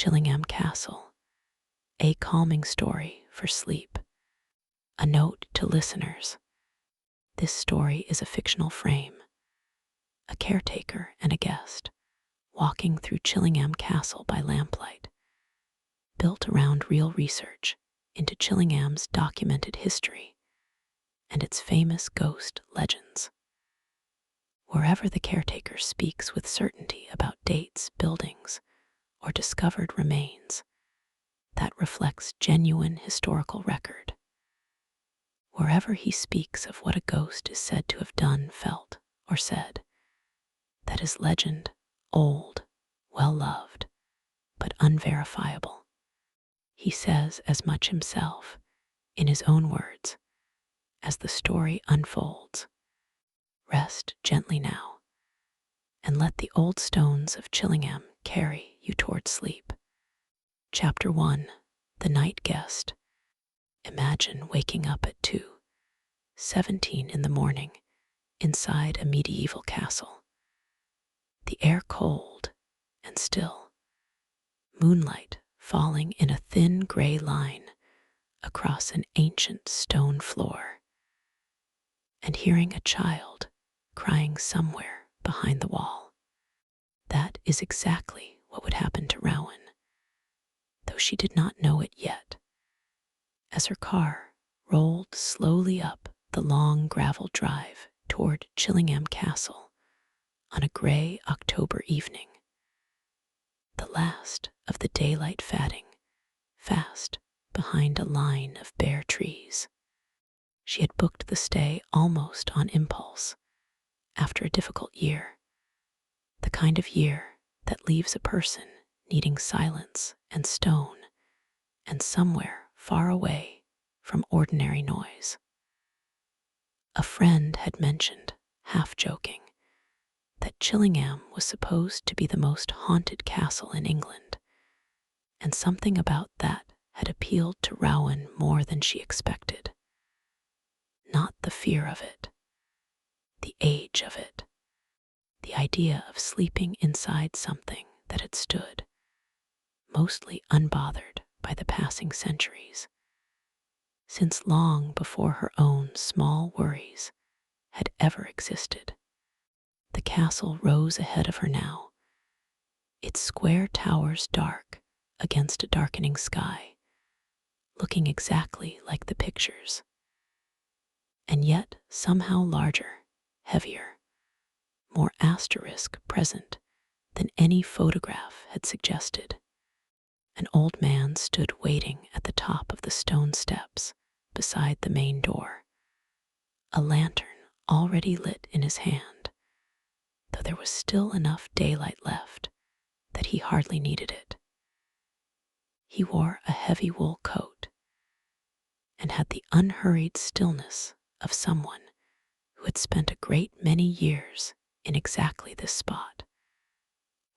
Chillingham Castle, a calming story for sleep. A note to listeners. This story is a fictional frame, a caretaker and a guest, walking through Chillingham Castle by lamplight, built around real research into Chillingham's documented history and its famous ghost legends. Wherever the caretaker speaks with certainty about dates, buildings, or discovered remains, that reflects genuine historical record. Wherever he speaks of what a ghost is said to have done, felt, or said, that is legend, old, well-loved, but unverifiable. He says as much himself, in his own words, as the story unfolds. Rest gently now, and let the old stones of Chillingham carry you toward sleep. Chapter 1. The Night Guest. Imagine waking up at 2:17 in the morning inside a medieval castle. The air cold and still, moonlight falling in a thin gray line across an ancient stone floor, and hearing a child crying somewhere behind the wall. That is exactly what would happen to Rowan, though she did not know it yet. As her car rolled slowly up the long gravel drive toward Chillingham Castle on a gray October evening, the last of the daylight fading fast behind a line of bare trees. She had booked the stay almost on impulse after a difficult year, the kind of year that leaves a person needing silence and stone and somewhere far away from ordinary noise. A friend had mentioned, half joking, that Chillingham was supposed to be the most haunted castle in England, and something about that had appealed to Rowan more than she expected. Not the fear of it, the age of it, the idea of sleeping inside something that had stood, mostly unbothered by the passing centuries, since long before her own small worries had ever existed. The castle rose ahead of her now, its square towers dark against a darkening sky, looking exactly like the pictures, and yet somehow larger, heavier, more asterisk present than any photograph had suggested. An old man stood waiting at the top of the stone steps beside the main door, a lantern already lit in his hand, though there was still enough daylight left that he hardly needed it. He wore a heavy wool coat and had the unhurried stillness of someone who had spent a great many years in exactly this spot,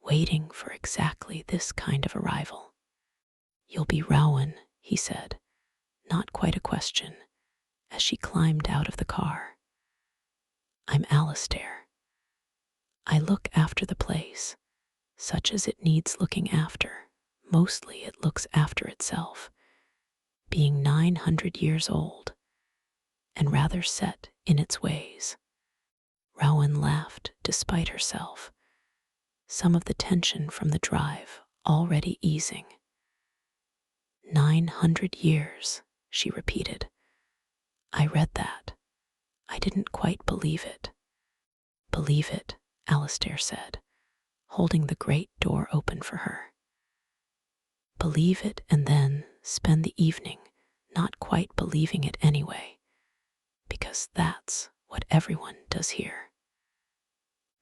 waiting for exactly this kind of arrival. "You'll be Rowan," he said, not quite a question, as she climbed out of the car. "I'm Alistair. I look after the place, such as it needs looking after. Mostly it looks after itself, being 900 years old, and rather set in its ways." Rowan laughed despite herself, some of the tension from the drive already easing. 900 years, she repeated. "I read that. I didn't quite believe it." "Believe it," Alistair said, holding the great door open for her. "Believe it and then spend the evening not quite believing it anyway, because that's what everyone does here.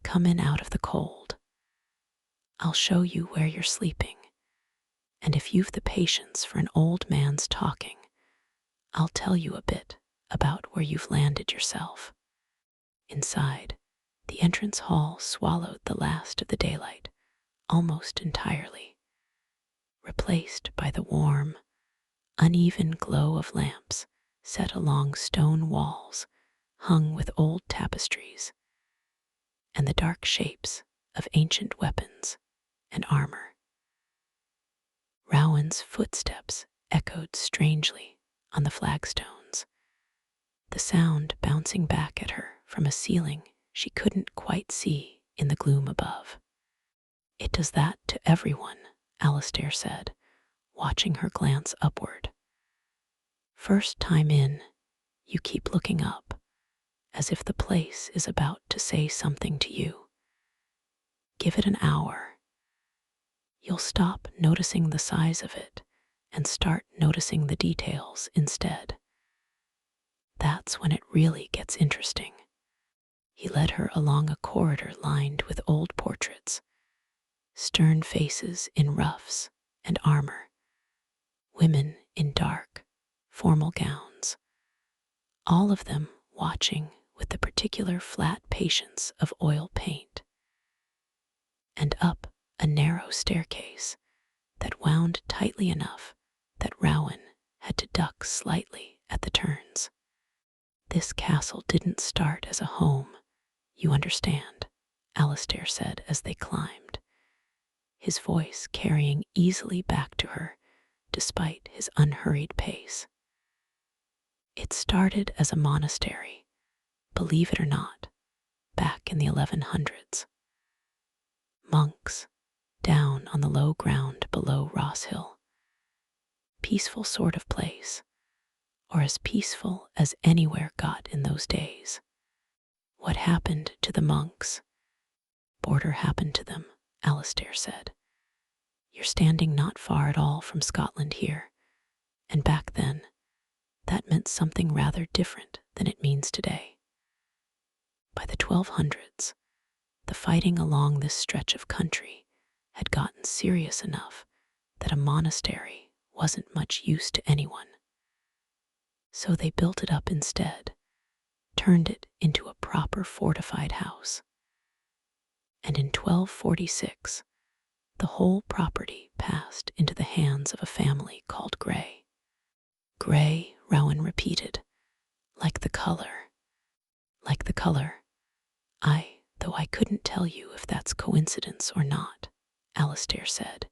Come in out of the cold. I'll show you where you're sleeping, and if you've the patience for an old man's talking, I'll tell you a bit about where you've landed yourself." Inside, the entrance hall swallowed the last of the daylight almost entirely, replaced by the warm, uneven glow of lamps set along stone walls hung with old tapestries, and the dark shapes of ancient weapons and armor. Rowan's footsteps echoed strangely on the flagstones, the sound bouncing back at her from a ceiling she couldn't quite see in the gloom above. "It does that to everyone," Alistair said, watching her glance upward. "First time in, you keep looking up, as if the place is about to say something to you. Give it an hour. You'll stop noticing the size of it and start noticing the details instead. That's when it really gets interesting." He led her along a corridor lined with old portraits, stern faces in ruffs and armor, women in dark, formal gowns, all of them watching with the particular flat patience of oil paint, and up a narrow staircase that wound tightly enough that Rowan had to duck slightly at the turns. "This castle didn't start as a home, you understand," Alistair said as they climbed, his voice carrying easily back to her despite his unhurried pace. "It started as a monastery, believe it or not, back in the 1100s. Monks down on the low ground below Ross Hill. Peaceful sort of place, or as peaceful as anywhere got in those days. What happened to the monks? Border happened to them," Alistair said. "You're standing not far at all from Scotland here, and back then, that meant something rather different than it means today. By the 1200s, the fighting along this stretch of country had gotten serious enough that a monastery wasn't much use to anyone. So they built it up instead, turned it into a proper fortified house. And in 1246, the whole property passed into the hands of a family called Grey." "Grey," Rowan repeated, "like the color. Like the color. Though I couldn't tell you if that's coincidence or not," Alistair said,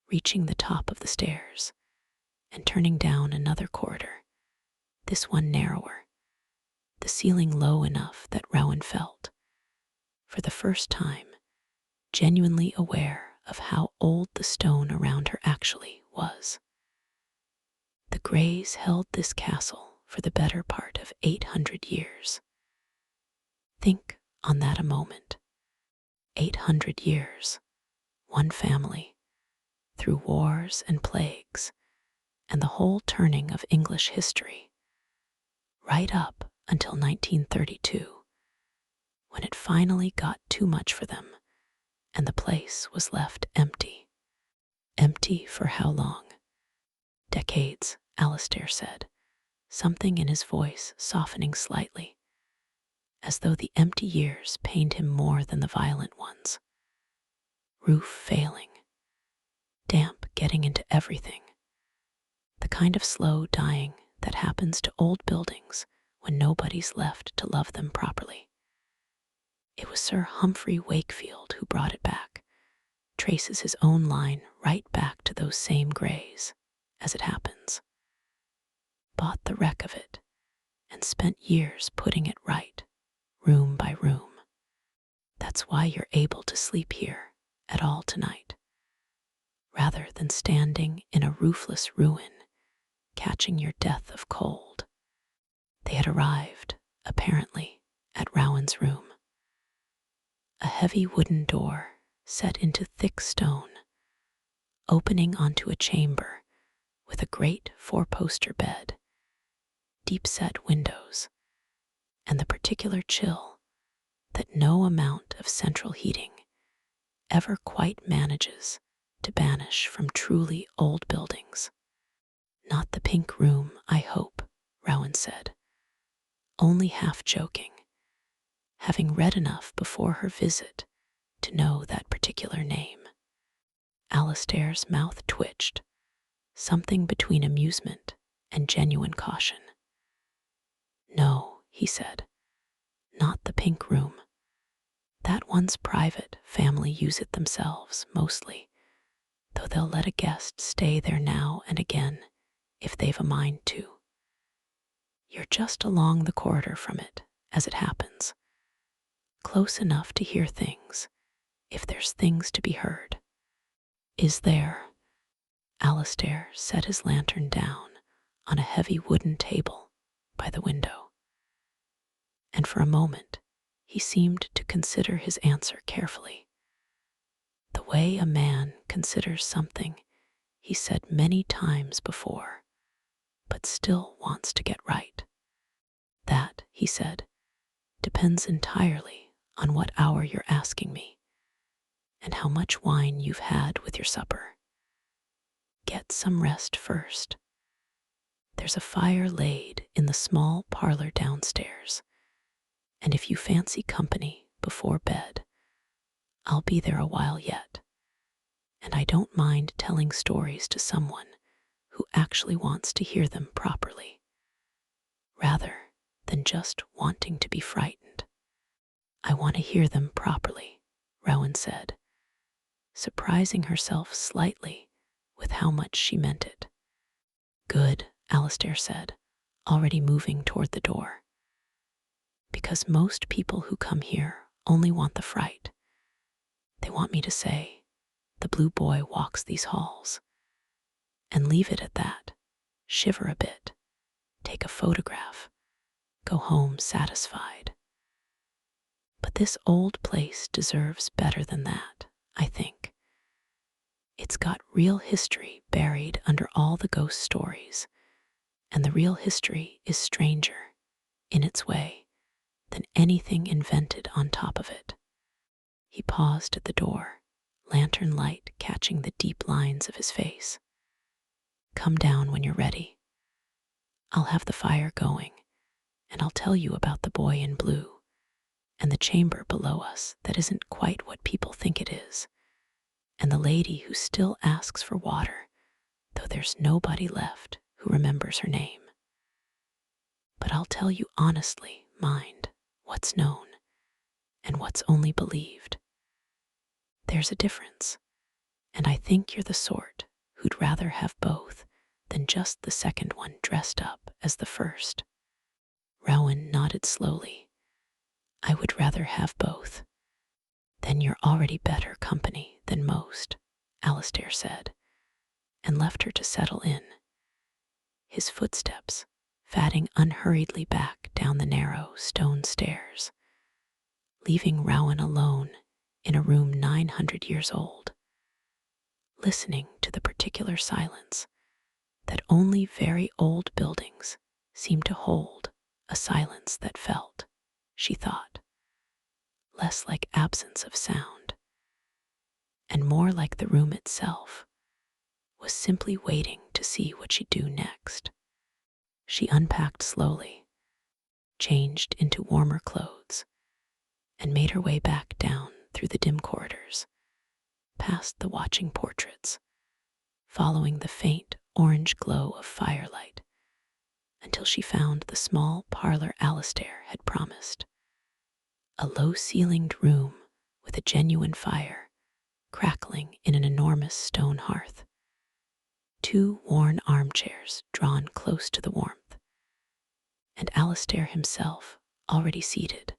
reaching the top of the stairs and turning down another corridor, this one narrower, the ceiling low enough that Rowan felt, for the first time, genuinely aware of how old the stone around her actually was. The Greys held this castle for the better part of 800 years. Think on that a moment. 800 years, one family, through wars and plagues, and the whole turning of English history, right up until 1932, when it finally got too much for them, and the place was left empty. Empty for how long? Decades, Alistair said, something in his voice softening slightly, as though the empty years pained him more than the violent ones. Roof failing, damp getting into everything, the kind of slow dying that happens to old buildings when nobody's left to love them properly. It was Sir Humphrey Wakefield who brought it back, traces his own line right back to those same Greys, as it happens. Bought the wreck of it, and spent years putting it right, room by room. That's why you're able to sleep here at all tonight, rather than standing in a roofless ruin, catching your death of cold. They had arrived, apparently, at Rowan's room. A heavy wooden door set into thick stone, opening onto a chamber with a great four-poster bed, deep-set windows, and the particular chill that no amount of central heating ever quite manages to banish from truly old buildings. "Not the pink room, I hope," Rowan said, only half joking, having read enough before her visit to know that particular name. Alistair's mouth twitched, something between amusement and genuine caution. "No," he said, "not the pink room. That one's private, family use it themselves, mostly. though they'll let a guest stay there now and again if they've a mind to. You're just along the corridor from it, as it happens, close enough to hear things, if there's things to be heard. Is there? Alistair set his lantern down on a heavy wooden table by the window, and for a moment he seemed to consider his answer carefully. The way a man considers something he said many times before, but still wants to get right. That, he said, depends entirely on what hour you're asking me, and how much wine you've had with your supper. Get some rest first. There's a fire laid in the small parlor downstairs, and if you fancy company before bed, I'll be there a while yet, and I don't mind telling stories to someone who actually wants to hear them properly, rather than just wanting to be frightened. I want to hear them properly, Rowan said, surprising herself slightly with how much she meant it. Good, Alistair said, already moving toward the door. Because most people who come here only want the fright. They want me to say, the blue boy walks these halls, and leave it at that, shiver a bit, take a photograph, go home satisfied. But this old place deserves better than that, I think. It's got real history buried under all the ghost stories, and the real history is stranger, in its way, than anything invented on top of it. He paused at the door, lantern light catching the deep lines of his face. Come down when you're ready. I'll have the fire going, and I'll tell you about the boy in blue, and the chamber below us that isn't quite what people think it is, and the lady who still asks for water, though there's nobody left who remembers her name. But I'll tell you honestly, mind, what's known, and what's only believed. There's a difference, and I think you're the sort who'd rather have both than just the second one dressed up as the first. Rowan nodded slowly. I would rather have both. Then you're already better company than most, Alistair said, and left her to settle in. His footsteps fatting unhurriedly back down the narrow stone stairs, leaving Rowan alone in a room 900 years old, listening to the particular silence that only very old buildings seem to hold, a silence that felt, she thought, less like absence of sound, and more like the room itself was simply waiting to see what she'd do next. She unpacked slowly, changed into warmer clothes, and made her way back down through the dim corridors, past the watching portraits, following the faint orange glow of firelight, until she found the small parlor Alistair had promised. A low-ceilinged room with a genuine fire, crackling in an enormous stone hearth. 2 worn armchairs drawn close to the warmth, and Alistair himself already seated,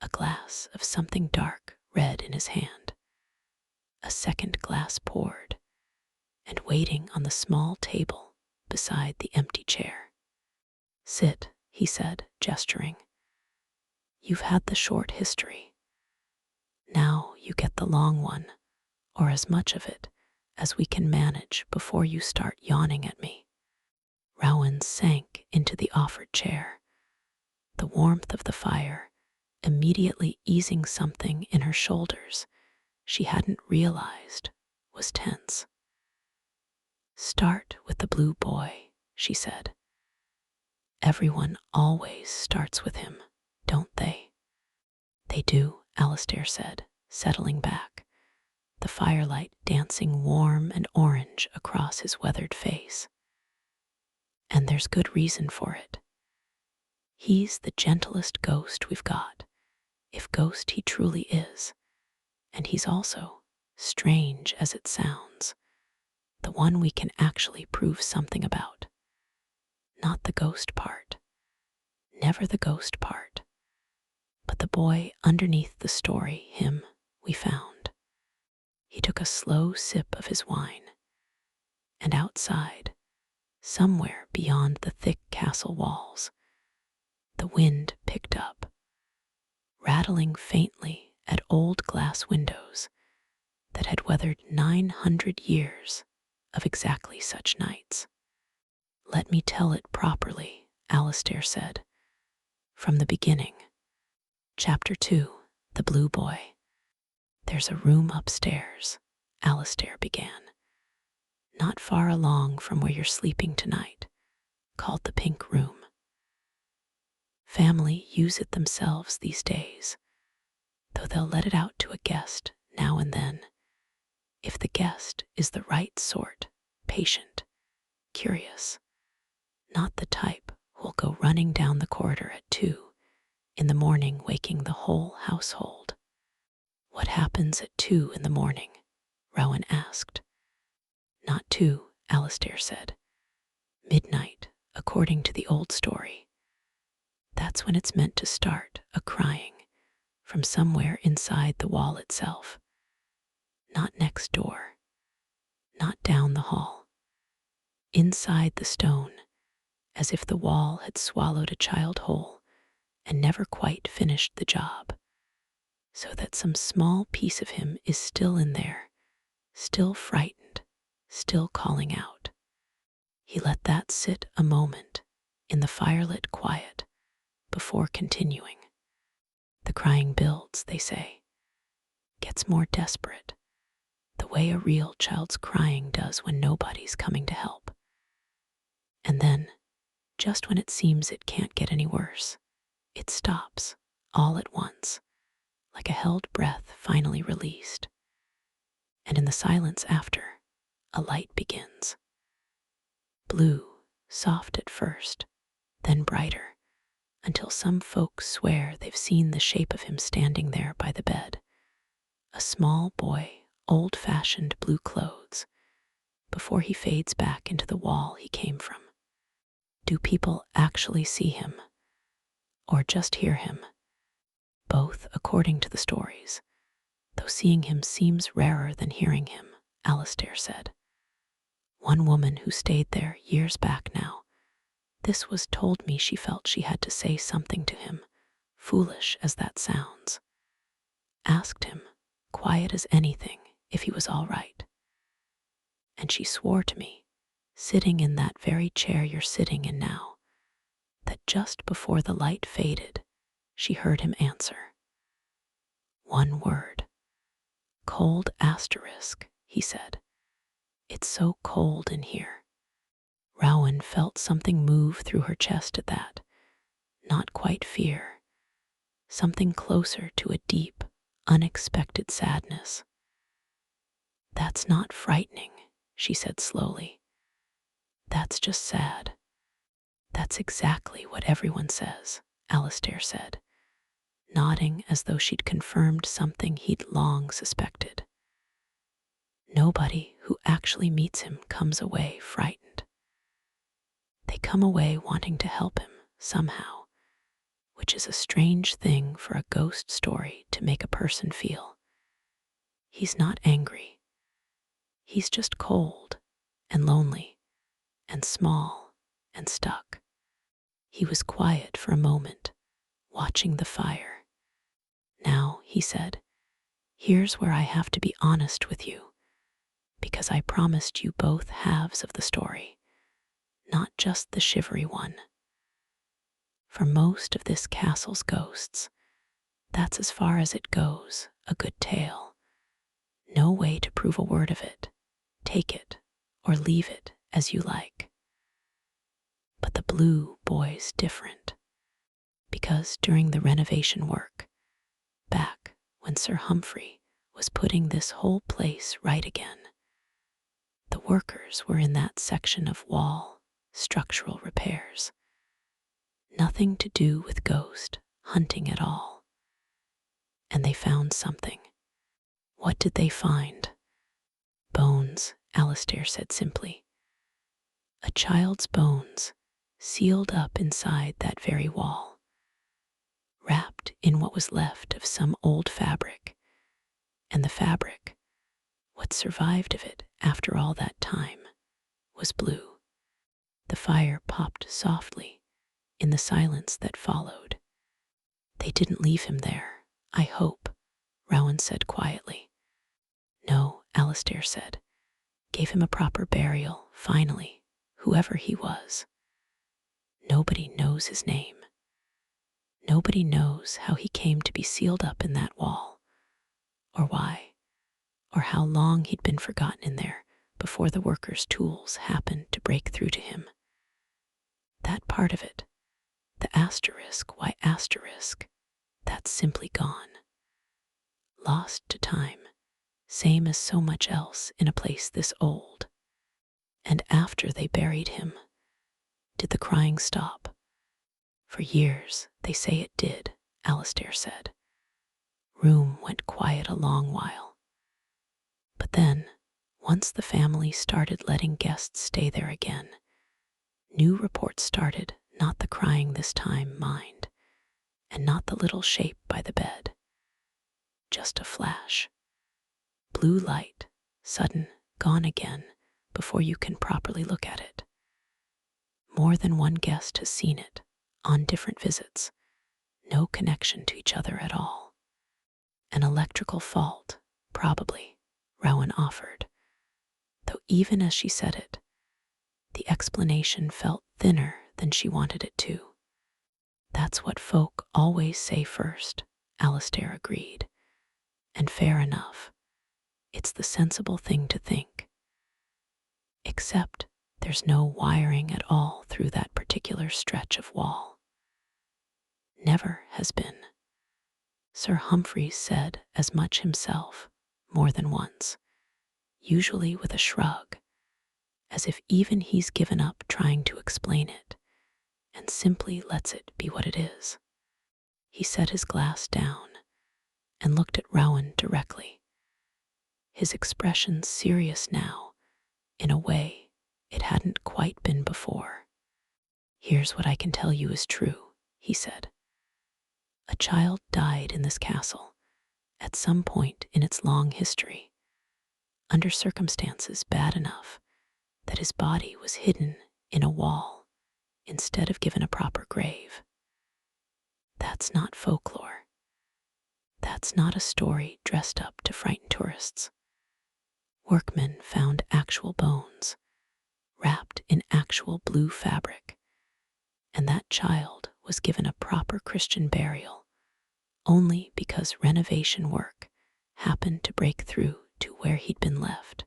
a glass of something dark red in his hand, a second glass poured, and waiting on the small table beside the empty chair. Sit, he said, gesturing. You've had the short history. Now you get the long one, or as much of it as we can manage before you start yawning at me. Rowan sank into the offered chair, the warmth of the fire immediately easing something in her shoulders she hadn't realized was tense. Start with the blue boy, she said. Everyone always starts with him, don't they? They do, Alistair said, settling back, the firelight dancing warm and orange across his weathered face. And there's good reason for it. He's the gentlest ghost we've got, if ghost he truly is, and he's also strange as it sounds, the one we can actually prove something about. Not the ghost part, never the ghost part, but the boy underneath the story, him we found. He took a slow sip of his wine, and outside, somewhere beyond the thick castle walls, the wind picked up, rattling faintly at old glass windows that had weathered 900 years of exactly such nights. "Let me tell it properly," Alistair said, "from the beginning." Chapter 2, The Blue Boy. "There's a room upstairs," Alistair began, "not far along from where you're sleeping tonight, called the Pink Room. Family use it themselves these days, though they'll let it out to a guest now and then, if the guest is the right sort, patient, curious, not the type who'll go running down the corridor at 2 in the morning, waking the whole household." "What happens at 2 in the morning?" Rowan asked. "Not 2, Alistair said. "Midnight, according to the old story. That's when it's meant to start a crying from somewhere inside the wall itself. Not next door, not down the hall. Inside the stone, as if the wall had swallowed a child whole and never quite finished the job, so that some small piece of him is still in there, still frightened, still calling out." He let that sit a moment in the firelit quiet before continuing. "The crying builds, they say, gets more desperate, the way a real child's crying does when nobody's coming to help. And then, just when it seems it can't get any worse, it stops all at once, like a held breath finally released. And in the silence after, a light begins. Blue, soft at first, then brighter, until some folks swear they've seen the shape of him standing there by the bed. A small boy, old-fashioned blue clothes, before he fades back into the wall he came from. Do people actually see him? Or just hear him? Both, according to the stories, though seeing him seems rarer than hearing him, Alistair said. One woman who stayed there years back now, this was told me she felt she had to say something to him, foolish as that sounds. Asked him, quiet as anything, if he was all right. And she swore to me, sitting in that very chair you're sitting in now, that just before the light faded, she heard him answer. One word. Cold asterisk, he said. It's so cold in here. Rowan felt something move through her chest at that. Not quite fear. Something closer to a deep, unexpected sadness. That's not frightening, she said slowly. That's just sad. That's exactly what everyone says, Alistair said, nodding as though she'd confirmed something he'd long suspected. Nobody who actually meets him comes away frightened. They come away wanting to help him somehow, which is a strange thing for a ghost story to make a person feel. He's not angry. He's just cold and lonely and small and stuck. He was quiet for a moment, watching the fire. Now, he said, here's where I have to be honest with you, because I promised you both halves of the story, not just the shivery one. For most of this castle's ghosts, that's as far as it goes, a good tale. No way to prove a word of it. Take it or leave it as you like. But the Blue Boy's different, because during the renovation work, back when Sir Humphrey was putting this whole place right again, the workers were in that section of wall, structural repairs. Nothing to do with ghost hunting at all. And they found something. What did they find? Bones, Alistair said simply. A child's bones, sealed up inside that very wall, wrapped in what was left of some old fabric, and the fabric, what survived of it after all that time, was blue. The fire popped softly in the silence that followed. They didn't leave him there, I hope, Rowan said quietly. No, Alistair said. Gave him a proper burial, finally, whoever he was. Nobody knows his name. Nobody knows how he came to be sealed up in that wall, or why, or how long he'd been forgotten in there before the workers' tools happened to break through to him. That part of it, the asterisk, why asterisk, that's simply gone. Lost to time, same as so much else in a place this old. And after they buried him, did the crying stop? For years, they say it did, Alistair said. Room went quiet a long while. But then, once the family started letting guests stay there again, new reports started, not the crying this time, mind, and not the little shape by the bed. Just a flash. Blue light, sudden, gone again, before you can properly look at it. More than one guest has seen it, on different visits, no connection to each other at all. An electrical fault, probably, Rowan offered, though even as she said it, the explanation felt thinner than she wanted it to. That's what folk always say first, Alistair agreed, and fair enough. It's the sensible thing to think. Except there's no wiring at all through that particular stretch of wall. Never has been. Sir Humphreys said as much himself, more than once, usually with a shrug, as if even he's given up trying to explain it, and simply lets it be what it is. He set his glass down and looked at Rowan directly, his expression serious now, in a way it hadn't quite been before. Here's what I can tell you is true, he said. A child died in this castle, at some point in its long history, under circumstances bad enough that his body was hidden in a wall instead of given a proper grave. That's not folklore. That's not a story dressed up to frighten tourists. Workmen found actual bones, wrapped in actual blue fabric, and that child was given a proper Christian burial only because renovation work happened to break through to where he'd been left.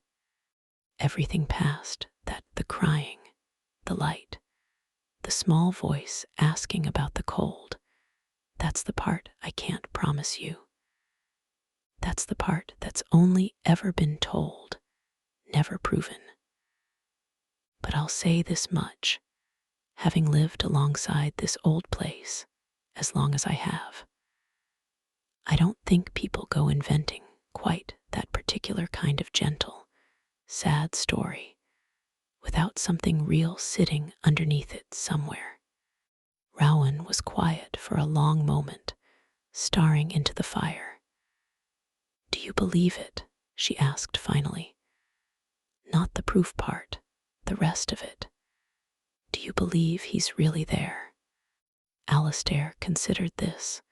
Everything past that, the crying, the light, the small voice asking about the cold, that's the part I can't promise you. That's the part that's only ever been told, never proven. But I'll say this much, having lived alongside this old place as long as I have, I don't think people go inventing quite that particular kind of gentle, sad story without something real sitting underneath it somewhere. Rowan was quiet for a long moment, staring into the fire. Do you believe it? She asked finally. Not the proof part, the rest of it. Do you believe he's really there? Alistair considered this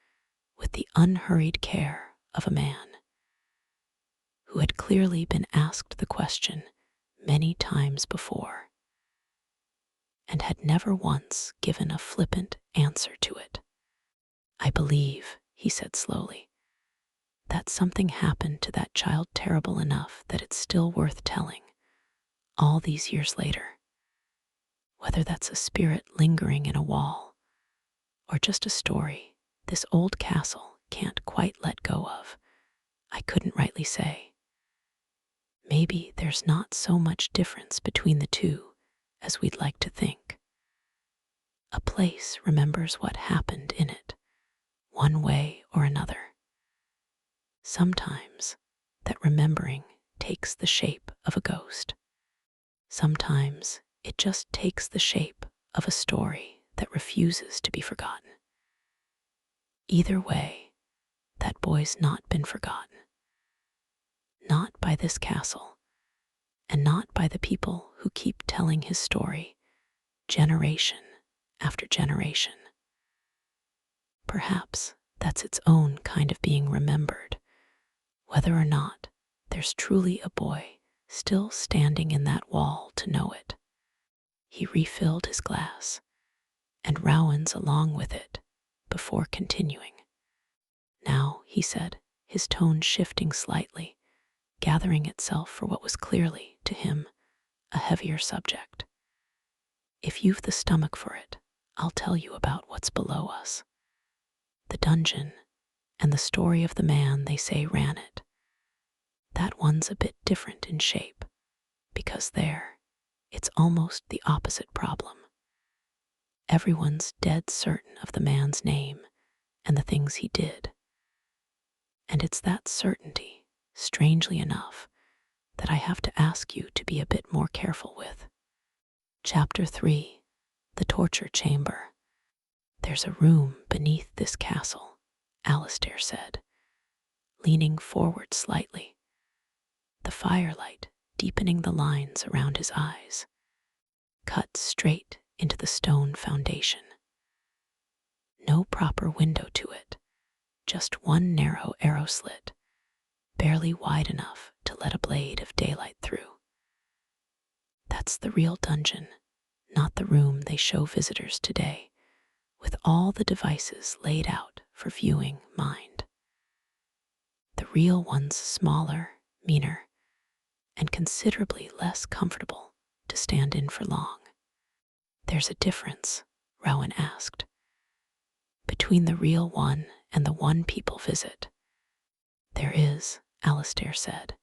with the unhurried care of a man who had clearly been asked the question many times before and had never once given a flippant answer to it. I believe, he said slowly, that something happened to that child terrible enough that it's still worth telling, all these years later. Whether that's a spirit lingering in a wall, or just a story this old castle can't quite let go of, I couldn't rightly say. Maybe there's not so much difference between the two as we'd like to think. A place remembers what happened in it, one way or another. Sometimes that remembering takes the shape of a ghost. Sometimes it just takes the shape of a story that refuses to be forgotten. Either way, that boy's not been forgotten. Not by this castle, and not by the people who keep telling his story generation after generation. Perhaps that's its own kind of being remembered, whether or not there's truly a boy still standing in that wall to know it. He refilled his glass, and Rowan's along with it, before continuing. Now, he said, his tone shifting slightly, gathering itself for what was clearly, to him, a heavier subject. If you've the stomach for it, I'll tell you about what's below us. The dungeon, and the story of the man they say ran it. That one's a bit different in shape, because there, it's almost the opposite problem. Everyone's dead certain of the man's name and the things he did. And it's that certainty, strangely enough, that I have to ask you to be a bit more careful with. Chapter 3, The Torture Chamber. There's a room beneath this castle, Alistair said, leaning forward slightly, the firelight deepening the lines around his eyes, cut straight into the stone foundation. No proper window to it, just one narrow arrow slit, barely wide enough to let a blade of daylight through. That's the real dungeon, not the room they show visitors today, with all the devices laid out for viewing mind. The real one's smaller, meaner, and considerably less comfortable to stand in for long. There's a difference, Rowan asked, between the real one and the one people visit. There is, Alistair said.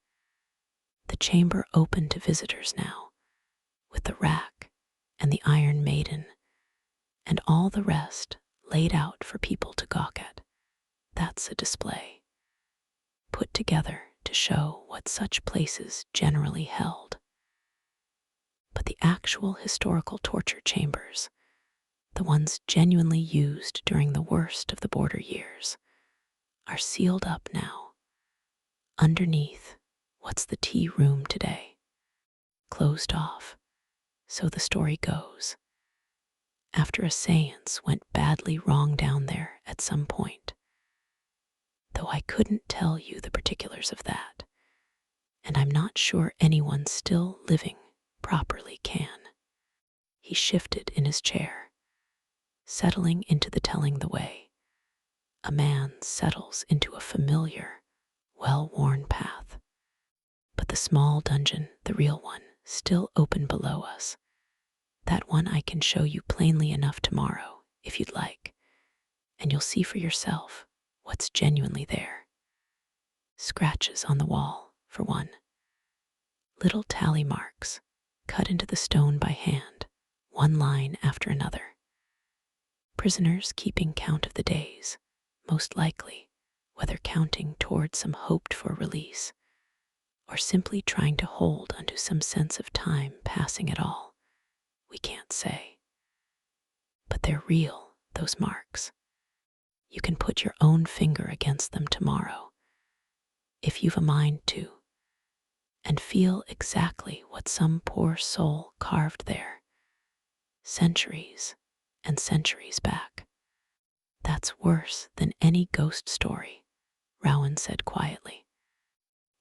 The chamber open to visitors now, with the rack and the Iron Maiden, and all the rest laid out for people to gawk at. That's a display, put together to show what such places generally held. But the actual historical torture chambers, the ones genuinely used during the worst of the border years, are sealed up now, underneath what's the tea room today, closed off, so the story goes, after a séance went badly wrong down there at some point. Though I couldn't tell you the particulars of that, and I'm not sure anyone still living properly can. He shifted in his chair, settling into the telling the way a man settles into a familiar, well-worn path. But the small dungeon, the real one, still open below us. That one I can show you plainly enough tomorrow, if you'd like, and you'll see for yourself what's genuinely there. Scratches on the wall, for one. Little tally marks, cut into the stone by hand, one line after another. Prisoners keeping count of the days, most likely, whether counting toward some hoped-for release, or simply trying to hold onto some sense of time passing at all, we can't say. But they're real, those marks. You can put your own finger against them tomorrow, if you've a mind to, and feel exactly what some poor soul carved there, centuries and centuries back. That's worse than any ghost story, Rowan said quietly.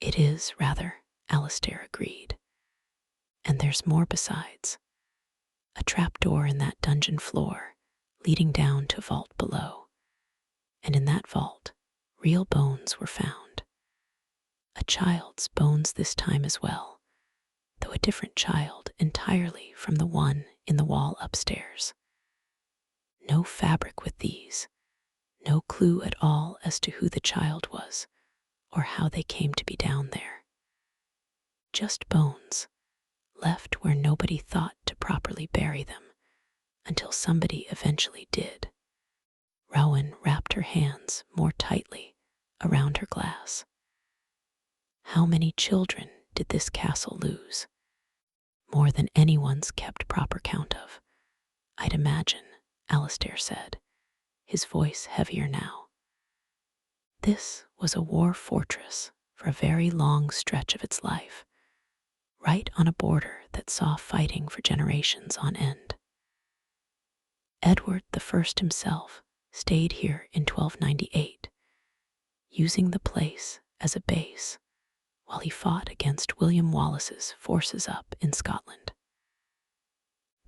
It is, rather, Alistair agreed. And there's more besides. A trapdoor in that dungeon floor, leading down to a vault below. And in that vault, real bones were found. A child's bones this time as well, though a different child entirely from the one in the wall upstairs. No fabric with these, no clue at all as to who the child was, or how they came to be down there. Just bones, left where nobody thought to properly bury them, until somebody eventually did. Rowan wrapped her hands more tightly around her glass. How many children did this castle lose? More than anyone's kept proper count of, I'd imagine, Alistair said, his voice heavier now. This was a war fortress for a very long stretch of its life, right on a border that saw fighting for generations on end. Edward I himself stayed here in 1298, using the place as a base while he fought against William Wallace's forces up in Scotland.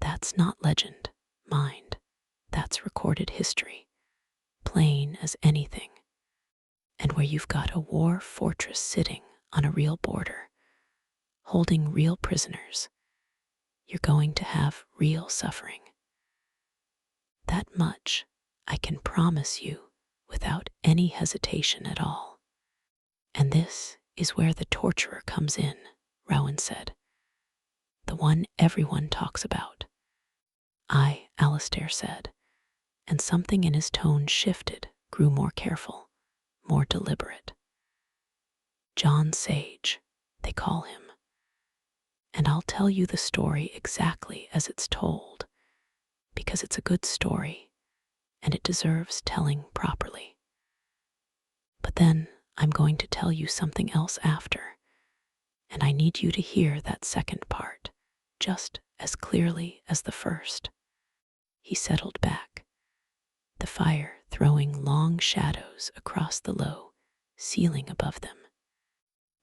That's not legend, mind. That's recorded history, plain as anything. And where you've got a war fortress sitting on a real border, holding real prisoners, you're going to have real suffering. That much I can promise you without any hesitation at all. And this is where the torturer comes in, Rowan said. The one everyone talks about. Aye, Alistair said, and something in his tone shifted, grew more careful, more deliberate. John Sage, they call him. And I'll tell you the story exactly as it's told, because it's a good story, and it deserves telling properly. But then I'm going to tell you something else after, and I need you to hear that second part, just as clearly as the first. He settled back, the fire throwing long shadows across the low ceiling above them.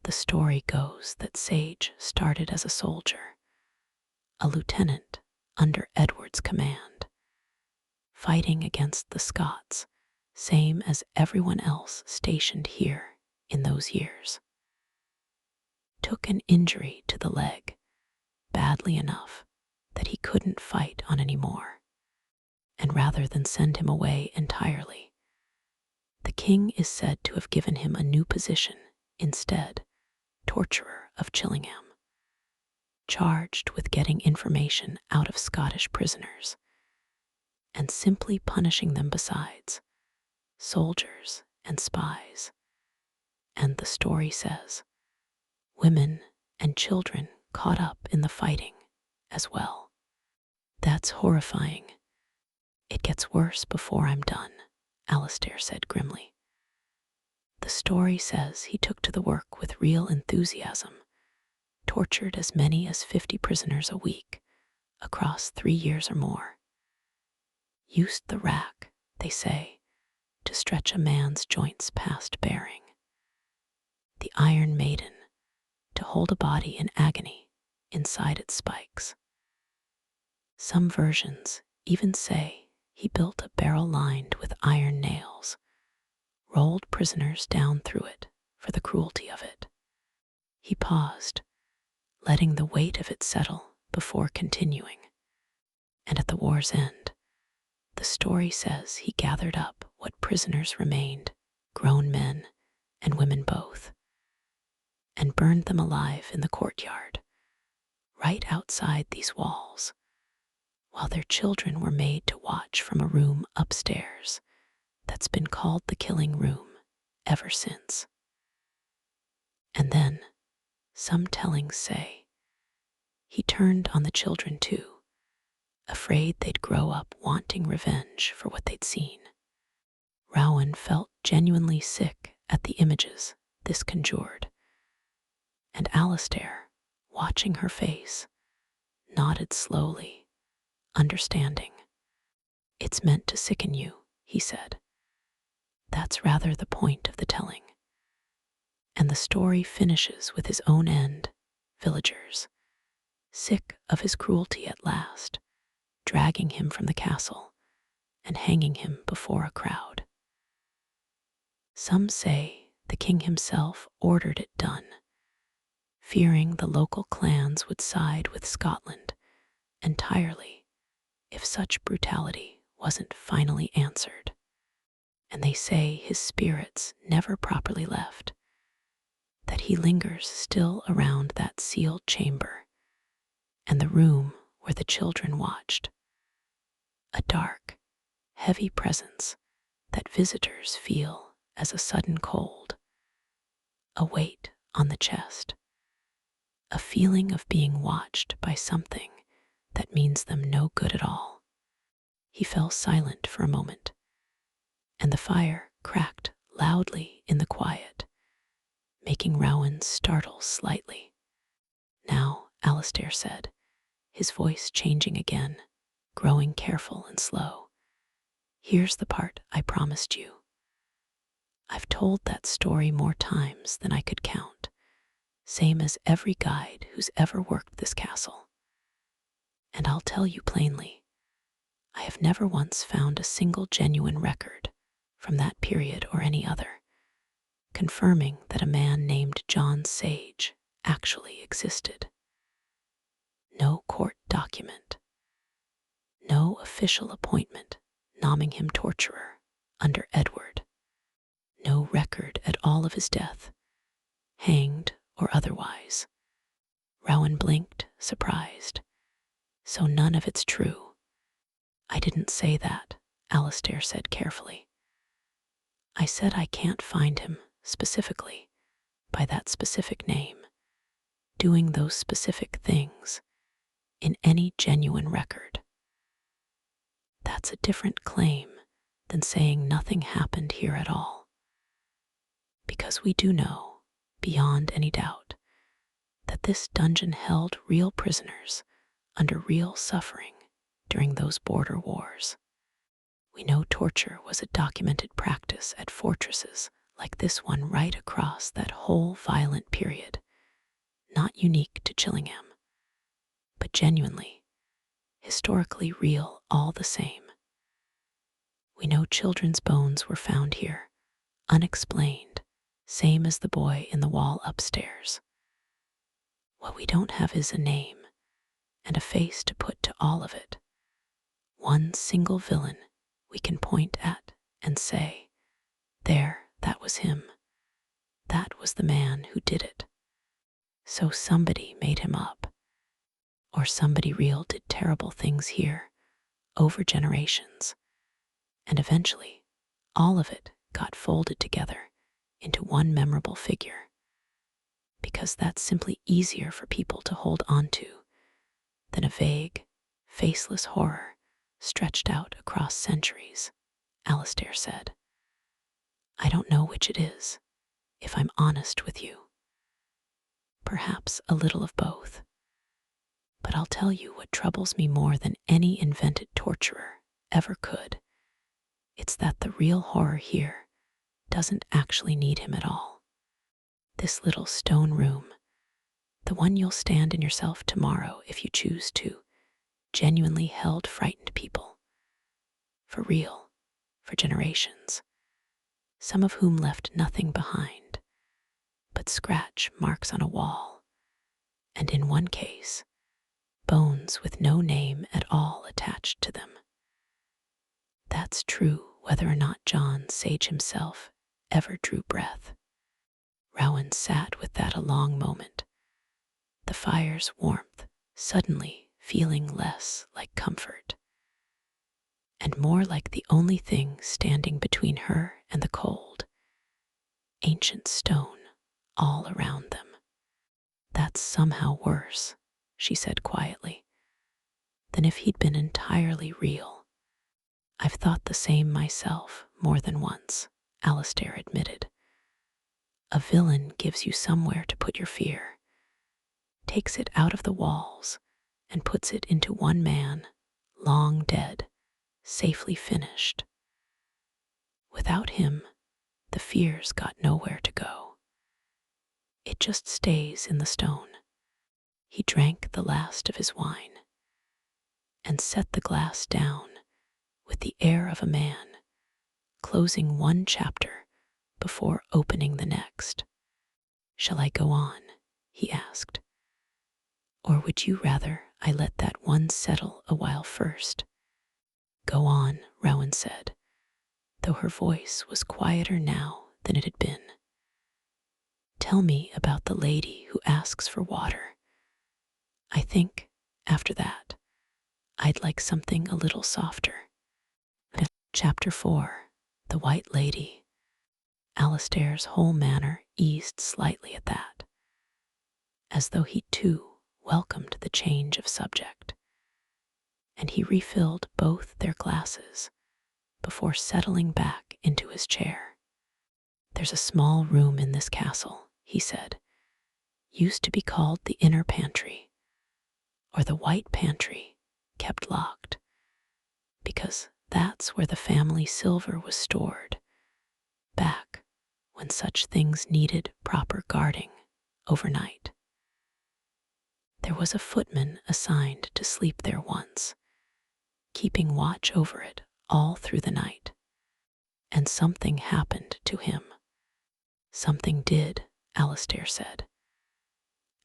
The story goes that Sage started as a soldier, a lieutenant under Edward's command, fighting against the Scots, same as everyone else stationed here in those years. Took an injury to the leg, badly enough that he couldn't fight on anymore, and rather than send him away entirely, the king is said to have given him a new position instead, torturer of Chillingham, charged with getting information out of Scottish prisoners, and simply punishing them besides, soldiers and spies. And the story says, women and children caught up in the fighting as well. That's horrifying. It gets worse before I'm done, Alistair said grimly. The story says he took to the work with real enthusiasm, tortured as many as 50 prisoners a week, across 3 years or more. Used the rack, they say, to stretch a man's joints past bearing. The Iron Maiden, to hold a body in agony inside its spikes. Some versions even say he built a barrel lined with iron nails, rolled prisoners down through it for the cruelty of it. He paused, letting the weight of it settle before continuing. And at the war's end, the story says he gathered up what prisoners remained, grown men and women both, and burned them alive in the courtyard, right outside these walls, while their children were made to watch from a room upstairs that's been called the killing room ever since. And then, some tellings say, he turned on the children too, afraid they'd grow up wanting revenge for what they'd seen. Rowan felt genuinely sick at the images this conjured, and Alistair, watching her face, nodded slowly, understanding. It's meant to sicken you, he said. That's rather the point of the telling. And the story finishes with his own end, villagers, sick of his cruelty at last, dragging him from the castle and hanging him before a crowd. Some say the king himself ordered it done, fearing the local clans would side with Scotland entirely if such brutality wasn't finally answered. And they say his spirits never properly left, that he lingers still around that sealed chamber and the room where the children watched, a dark, heavy presence that visitors feel as a sudden cold, a weight on the chest, a feeling of being watched by something that means them no good at all. He fell silent for a moment, and the fire cracked loudly in the quiet, making Rowan startle slightly. "Now," Alastair said, his voice changing again, growing careful and slow. "Here's the part I promised you. I've told that story more times than I could count, same as every guide who's ever worked this castle. And I'll tell you plainly, I have never once found a single genuine record from that period or any other, confirming that a man named John Sage actually existed. No court document, no official appointment nomming him torturer under Edward, no record at all of his death, hanged or otherwise." Rowan blinked, surprised. "So none of it's true." "I didn't say that," Alastair said carefully. "I said I can't find him, specifically, by that specific name, doing those specific things, in any genuine record. That's a different claim than saying nothing happened here at all. Because we do know, beyond any doubt, that this dungeon held real prisoners under real suffering during those border wars. We know torture was a documented practice at fortresses like this one right across that whole violent period, not unique to Chillingham, but genuinely, historically real all the same. We know children's bones were found here, unexplained, same as the boy in the wall upstairs. What we don't have is a name and a face to put to all of it. One single villain we can point at and say, there, that was him. That was the man who did it. So somebody made him up, or somebody real did terrible things here over generations, and eventually all of it got folded together into one memorable figure, because that's simply easier for people to hold on to than a vague, faceless horror stretched out across centuries," Alastair said. "I don't know which it is, if I'm honest with you. Perhaps a little of both. But I'll tell you what troubles me more than any invented torturer ever could. It's that the real horror here doesn't actually need him at all. This little stone room, the one you'll stand in yourself tomorrow if you choose to, genuinely held frightened people. For real, for generations. Some of whom left nothing behind, but scratch marks on a wall, and in one case, bones with no name at all attached to them. That's true whether or not John Sage himself ever drew breath." Rowan sat with that a long moment, the fire's warmth suddenly feeling less like comfort, and more like the only thing standing between her and the cold, ancient stone all around them. "That's somehow worse," she said quietly, "than if he'd been entirely real." "I've thought the same myself more than once," Alastair admitted. "A villain gives you somewhere to put your fear, takes it out of the walls, and puts it into one man, long dead, safely finished. Without him, the fear's got nowhere to go. It just stays in the stone." He drank the last of his wine and set the glass down with the air of a man closing one chapter before opening the next. "Shall I go on?" he asked. "Or would you rather I let that one settle a while first?" "Go on," Rowan said, though her voice was quieter now than it had been. "Tell me about the lady who asks for water. I think, after that, I'd like something a little softer." Chapter 4, The White Lady. Alastair's whole manner eased slightly at that. as though he too welcomed the change of subject, and he refilled both their glasses before settling back into his chair. "There's a small room in this castle," he said, "used to be called the Inner Pantry, or the White Pantry, kept locked, because that's where the family silver was stored, back when such things needed proper guarding overnight. There was a footman assigned to sleep there once, keeping watch over it all through the night. And something happened to him." "Something did," Alistair said.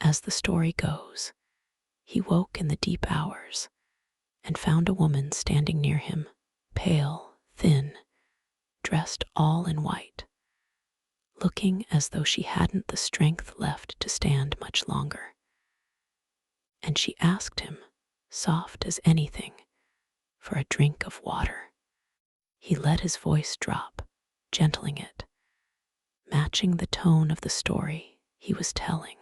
"As the story goes, he woke in the deep hours and found a woman standing near him, pale, thin, dressed all in white, looking as though she hadn't the strength left to stand much longer. And she asked him, soft as anything, for a drink of water. He let his voice drop, gentling it, matching the tone of the story he was telling.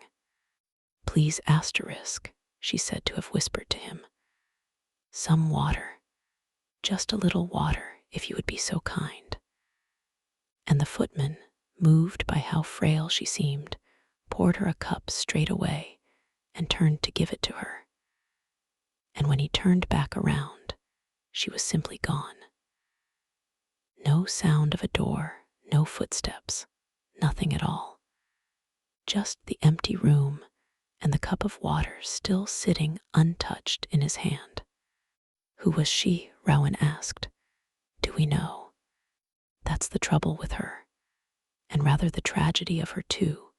'Please asterisk,' she said to have whispered to him. 'Some water, just a little water, if you would be so kind.' And the footman, moved by how frail she seemed, poured her a cup straight away and turned to give it to her. And when he turned back around, she was simply gone. No sound of a door, no footsteps, nothing at all. Just the empty room and the cup of water still sitting untouched in his hand. 'Who was she?' Rowan asked. 'Do we know?' 'That's the trouble with her, and rather the tragedy of her too,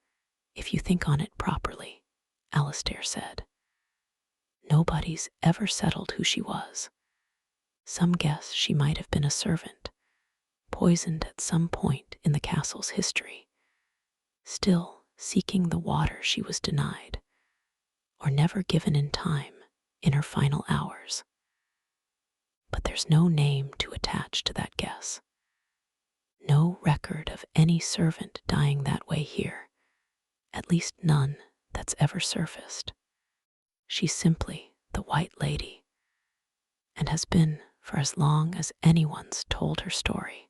if you think on it properly,' Alistair said. 'Nobody's ever settled who she was. Some guess she might have been a servant, poisoned at some point in the castle's history, still seeking the water she was denied, or never given in time in her final hours. But there's no name to attach to that guess. No record of any servant dying that way here, at least none that's ever surfaced. She's simply the White Lady, and has been for as long as anyone's told her story.'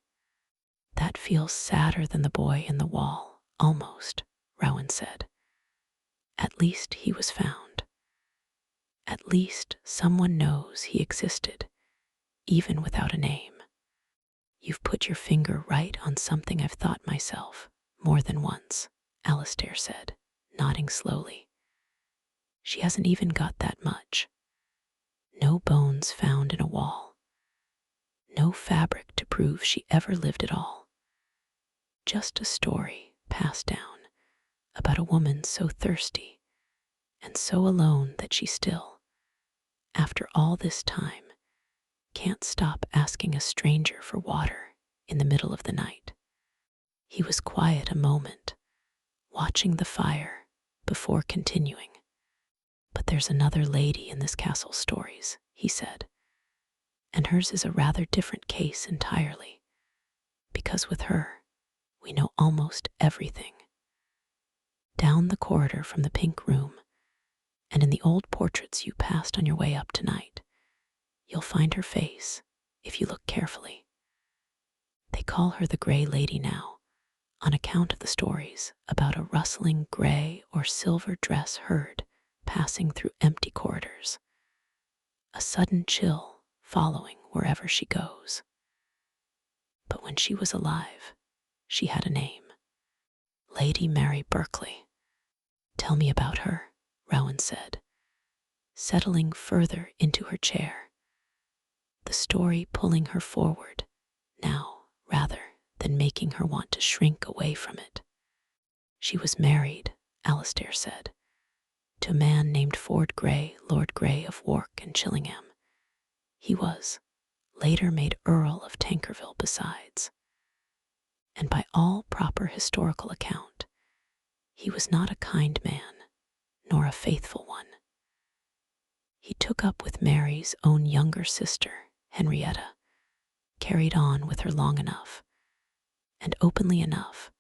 'That feels sadder than the boy in the wall, almost,' Rowan said. 'At least he was found. At least someone knows he existed, even without a name. You've put your finger right on something I've thought myself more than once,' Alistair said, nodding slowly. 'She hasn't even got that much. No bones found in a wall. No fabric to prove she ever lived at all. Just a story passed down about a woman so thirsty and so alone that she still, after all this time, can't stop asking a stranger for water in the middle of the night.' He was quiet a moment, watching the fire before continuing. 'But there's another lady in this castle stories,' he said, 'and hers is a rather different case entirely, because with her, we know almost everything. Down the corridor from the pink room, and in the old portraits you passed on your way up tonight, you'll find her face if you look carefully. They call her the Grey Lady now, on account of the stories about a rustling gray or silver dress heard passing through empty corridors, a sudden chill following wherever she goes. But when she was alive, she had a name. Lady Mary Berkeley.' 'Tell me about her,' Rowan said, settling further into her chair, the story pulling her forward now rather than making her want to shrink away from it. 'She was married,' Alistair said, 'to a man named Ford Grey, Lord Grey of Wark and Chillingham. He was later made Earl of Tankerville besides. And by all proper historical account, he was not a kind man, nor a faithful one. He took up with Mary's own younger sister, Henrietta, carried on with her long enough, and openly enough,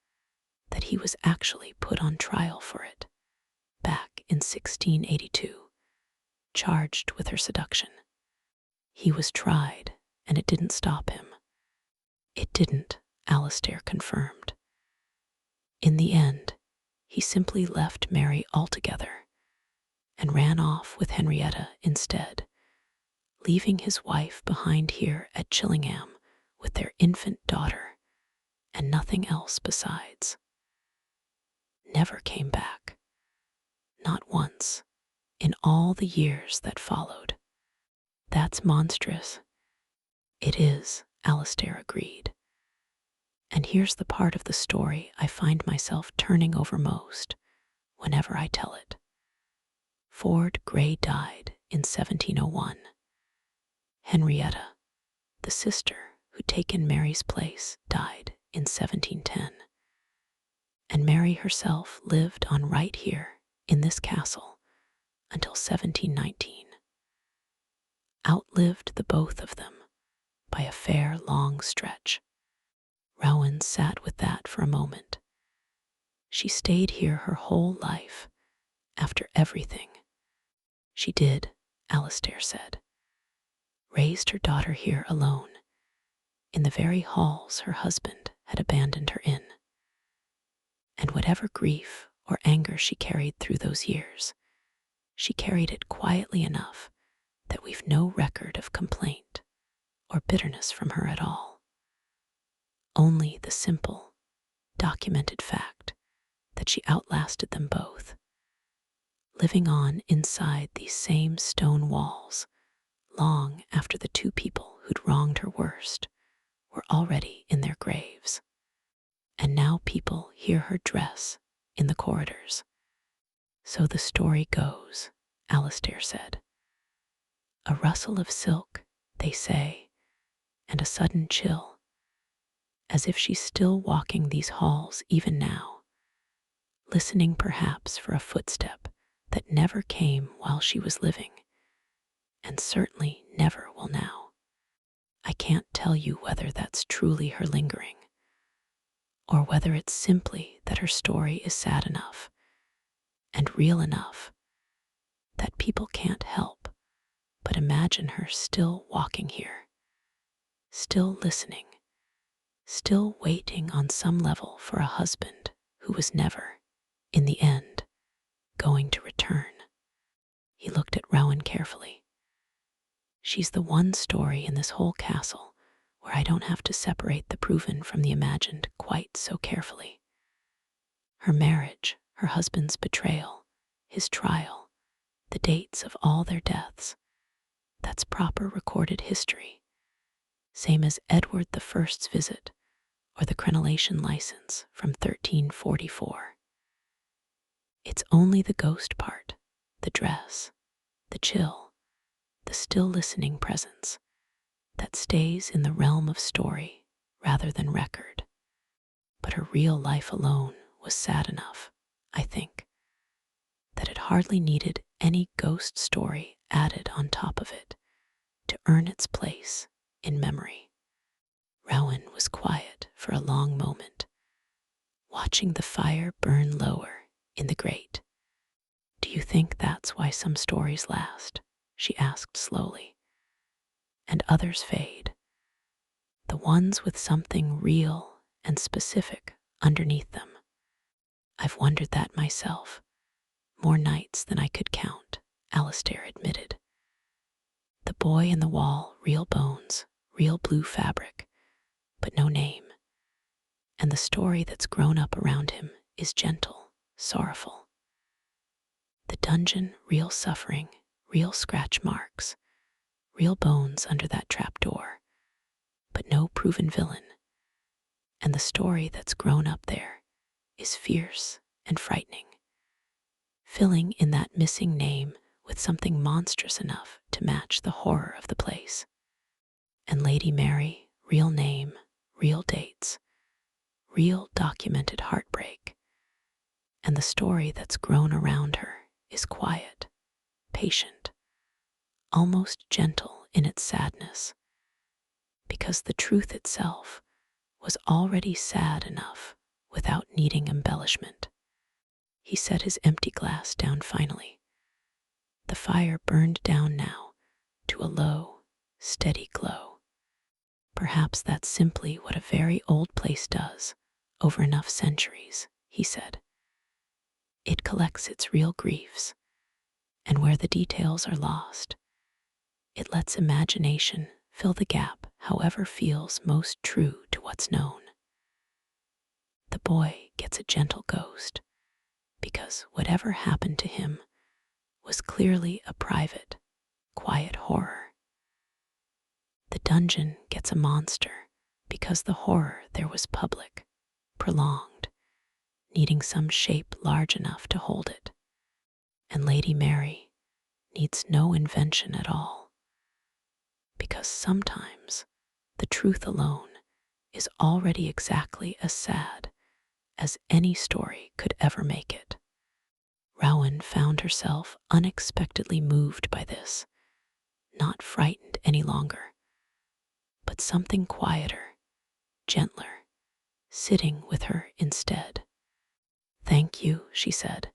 that he was actually put on trial for it, back in 1682, charged with her seduction. He was tried, and it didn't stop him. It didn't, Alastair confirmed. In the end, he simply left Mary altogether and ran off with Henrietta instead, leaving his wife behind here at Chillingham with their infant daughter and nothing else besides. Never came back. Not once, in all the years that followed. That's monstrous. It is, Alastair agreed. And here's the part of the story I find myself turning over most whenever I tell it. Ford Gray died in 1701. Henrietta, the sister who'd taken Mary's place, died in 1710. And Mary herself lived on right here in this castle until 1719. Outlived the both of them by a fair long stretch. Rowan sat with that for a moment. She stayed here her whole life, after everything. She did, Alastair said. Raised her daughter here alone, in the very halls her husband had abandoned her in. And whatever grief or anger she carried through those years, she carried it quietly enough that we've no record of complaint or bitterness from her at all. Only the simple, documented fact that she outlasted them both, living on inside these same stone walls long after the two people who'd wronged her worst were already in their graves. And now people hear her dress in the corridors. So the story goes, Alastair said. A rustle of silk, they say, and a sudden chill, as if she's still walking these halls even now, listening perhaps for a footstep that never came while she was living, and certainly never will now. I can't tell you whether that's truly her lingering, or whether it's simply that her story is sad enough and real enough that people can't help but imagine her still walking here, still listening, still waiting on some level for a husband who was never, in the end, going to return. He looked at Rowan carefully. She's the one story in this whole castle where I don't have to separate the proven from the imagined quite so carefully. Her marriage, her husband's betrayal, his trial, the dates of all their deaths, that's proper recorded history, same as Edward I's visit or the crenellation license from 1344. It's only the ghost part, the dress, the chill, the still listening presence, that stays in the realm of story rather than record. But her real life alone was sad enough, I think, that it hardly needed any ghost story added on top of it to earn its place in memory. Rowan was quiet for a long moment, watching the fire burn lower in the grate. Do you think that's why some stories last? She asked slowly. And others fade. The ones with something real and specific underneath them. I've wondered that myself, more nights than I could count, Alastair admitted. The boy in the wall, real bones, real blue fabric, but no name. And the story that's grown up around him is gentle, sorrowful. The dungeon, real suffering, real scratch marks, real bones under that trap door, but no proven villain. And the story that's grown up there is fierce and frightening, filling in that missing name with something monstrous enough to match the horror of the place. And Lady Mary, real name, real dates, real documented heartbreak. And the story that's grown around her is quiet, patient, almost gentle in its sadness, because the truth itself was already sad enough without needing embellishment. He set his empty glass down finally. The fire burned down now to a low, steady glow. Perhaps that's simply what a very old place does over enough centuries, he said. It collects its real griefs, and where the details are lost, it lets imagination fill the gap however feels most true to what's known. The boy gets a gentle ghost because whatever happened to him was clearly a private, quiet horror. The dungeon gets a monster because the horror there was public, prolonged, needing some shape large enough to hold it. And Lady Mary needs no invention at all, because sometimes the truth alone is already exactly as sad as any story could ever make it. Rowan found herself unexpectedly moved by this, not frightened any longer, but something quieter, gentler, sitting with her instead. "Thank you," she said,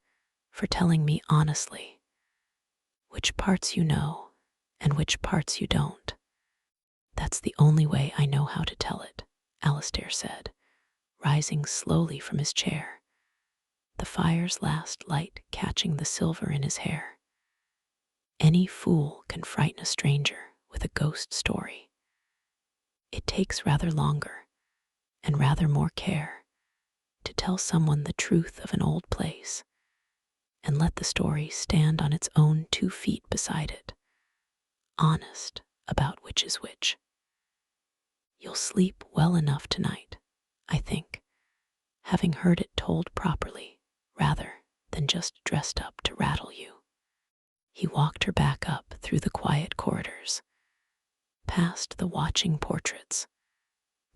"for telling me honestly which parts you know and which parts you don't." "That's the only way I know how to tell it," Alistair said, rising slowly from his chair, the fire's last light catching the silver in his hair. "Any fool can frighten a stranger with a ghost story. It takes rather longer and rather more care to tell someone the truth of an old place and let the story stand on its own 2 feet beside it, honest about which is which. You'll sleep well enough tonight, I think, having heard it told properly rather than just dressed up to rattle you." He walked her back up through the quiet corridors, past the watching portraits,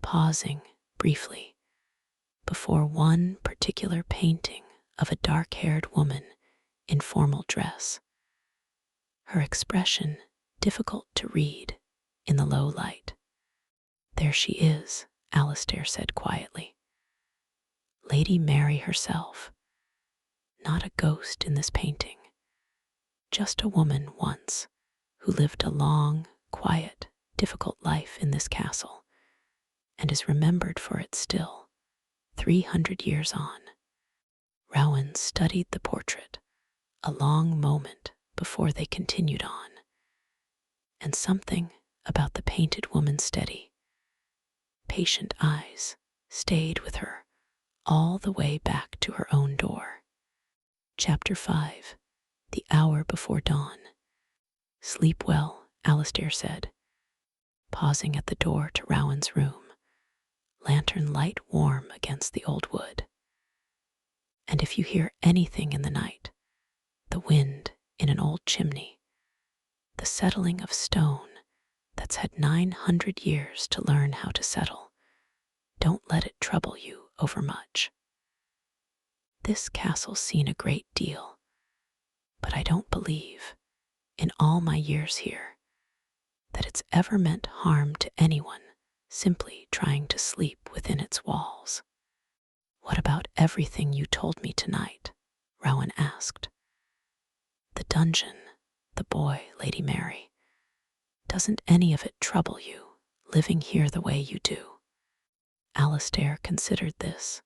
pausing briefly before one particular painting of a dark-haired woman in formal dress, her expression difficult to read in the low light. "There she is," Alistair said quietly. "Lady Mary herself. Not a ghost in this painting. Just a woman once who lived a long, quiet, difficult life in this castle and is remembered for it still, 300 years on." Rowan studied the portrait a long moment before they continued on, and something about the painted woman's steady, patient eyes stayed with her all the way back to her own door. Chapter 5. The Hour Before Dawn. "Sleep well," Alistair said, pausing at the door to Rowan's room, lantern light warm against the old wood. "And if you hear anything in the night, the wind in an old chimney, the settling of stone that's had 900 years to learn how to settle, don't let it trouble you overmuch. This castle's seen a great deal, but I don't believe, in all my years here, that it's ever meant harm to anyone simply trying to sleep within its walls." "What about everything you told me tonight?" Rowan asked. "The dungeon, the boy, Lady Mary. Doesn't any of it trouble you, living here the way you do?" Alistair considered this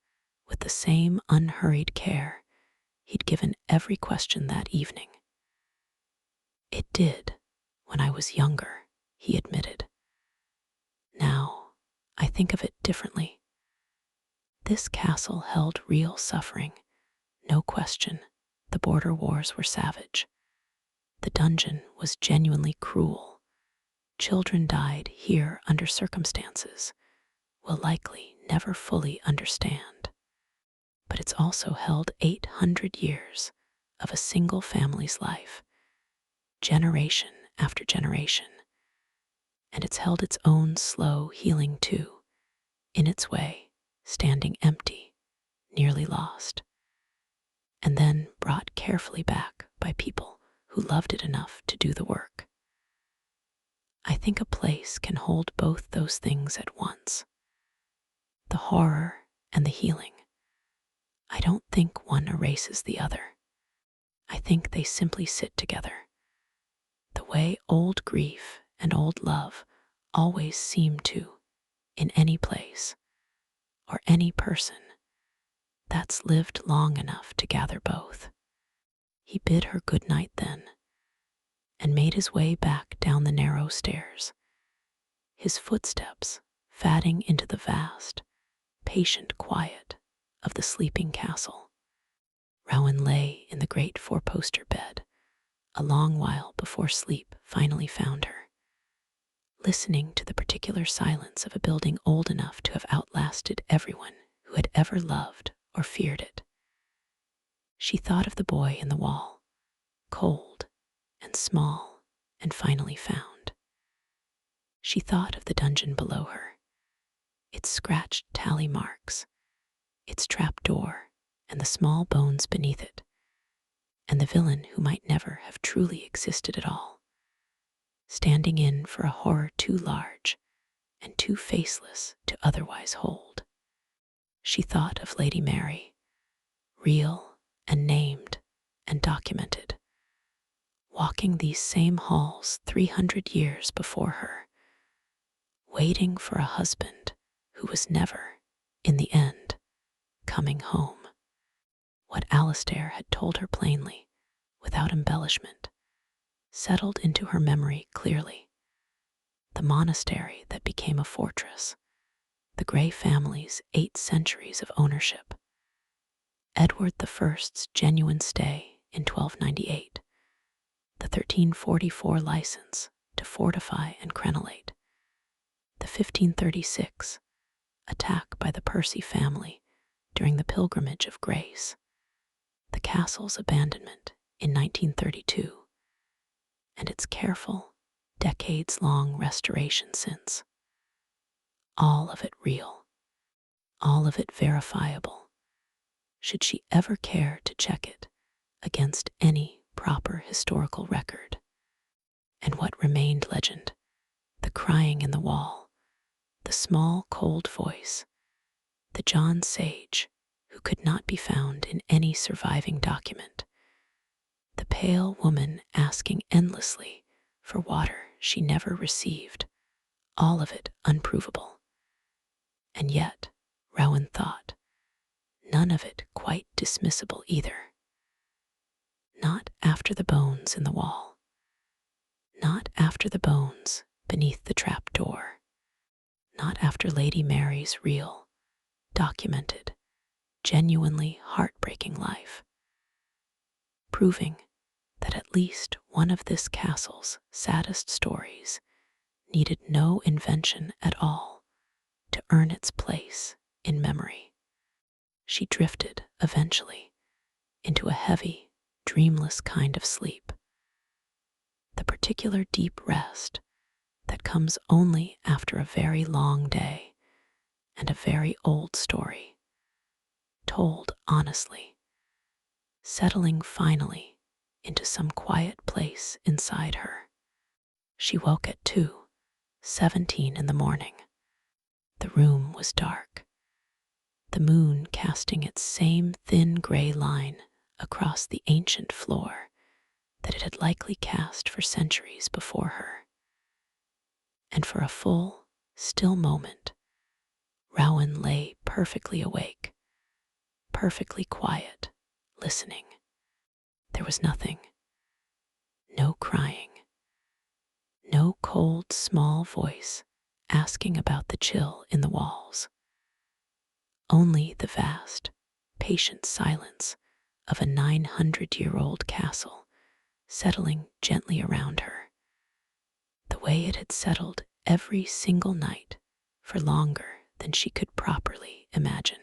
with the same unhurried care he'd given every question that evening. "It did, when I was younger," he admitted. "Now, I think of it differently. This castle held real suffering, no question. The border wars were savage. The dungeon was genuinely cruel. Children died here under circumstances we'll likely never fully understand. But it's also held 800 years of a single family's life, generation after generation. And it's held its own slow healing too, in its way, standing empty, nearly lost, and then brought carefully back by people who loved it enough to do the work. I think a place can hold both those things at once, the horror and the healing, I don't think one erases the other. I think they simply sit together, the way old grief and old love always seem to in any place or any person that's lived long enough to gather both. He bid her good night then, and made his way back down the narrow stairs, his footsteps fading into the vast, patient quiet of the sleeping castle. Rowan lay in the great four-poster bed a long while before sleep finally found her, listening to the particular silence of a building old enough to have outlasted everyone who had ever loved or feared it. She thought of the boy in the wall, cold and small and finally found. She thought of the dungeon below her, its scratched tally marks, its trap door, and the small bones beneath it, and the villain who might never have truly existed at all, standing in for a horror too large and too faceless to otherwise hold. She thought of Lady Mary, real and named and documented, walking these same halls 300 years before her, waiting for a husband who was never, in the end, coming home. What Alistair had told her plainly, without embellishment, settled into her memory clearly. The monastery that became a fortress, the Grey family's 8 centuries of ownership, Edward I's genuine stay in 1298, the 1344 license to fortify and crenellate, the 1536 attack by the Percy family during the Pilgrimage of Grace, the castle's abandonment in 1932, and its careful, decades-long restoration since. All of it real, all of it verifiable, should she ever care to check it against any proper historical record. And what remained legend, the crying in the wall, the small cold voice, the John Sage who could not be found in any surviving document, the pale woman asking endlessly for water she never received, all of it unprovable. And yet, Rowan thought, none of it quite dismissible either. Not after the bones in the wall, not after the bones beneath the trap door, not after Lady Mary's real, documented, genuinely heartbreaking life, proving that at least one of this castle's saddest stories needed no invention at all to earn its place in memory. She drifted, eventually, into a heavy, dreamless kind of sleep, the particular deep rest that comes only after a very long day and a very old story, told honestly, settling finally into some quiet place inside her. She woke at 2:17 in the morning. The room was dark, the moon casting its same thin gray line across the ancient floor that it had likely cast for centuries before her. And for a full, still moment, Rowan lay perfectly awake, perfectly quiet, listening. There was nothing. No crying. No cold, small voice asking about the chill in the walls. Only the vast, patient silence of a 900-year-old castle settling gently around her, the way it had settled every single night for longer than she could properly imagine.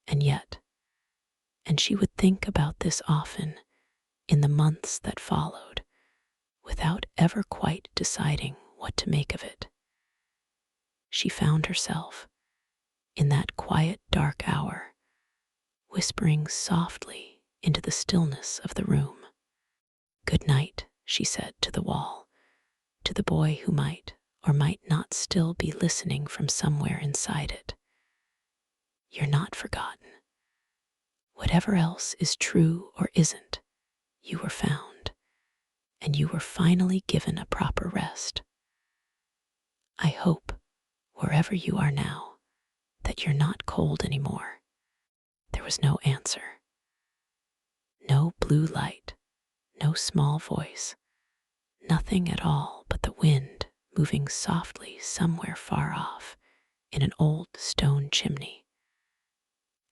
And yet, and she would think about this often in the months that followed, without ever quite deciding what to make of it. She found herself, in that quiet, dark hour, whispering softly into the stillness of the room. "Good night," she said to the wall, to the boy who might or might not still be listening from somewhere inside it. "You're not forgotten. Whatever else is true or isn't, you were found, and you were finally given a proper rest. I hope, wherever you are now, that you're not cold anymore. There was no answer. No blue light, no small voice, nothing at all but the wind moving softly somewhere far off in an old stone chimney,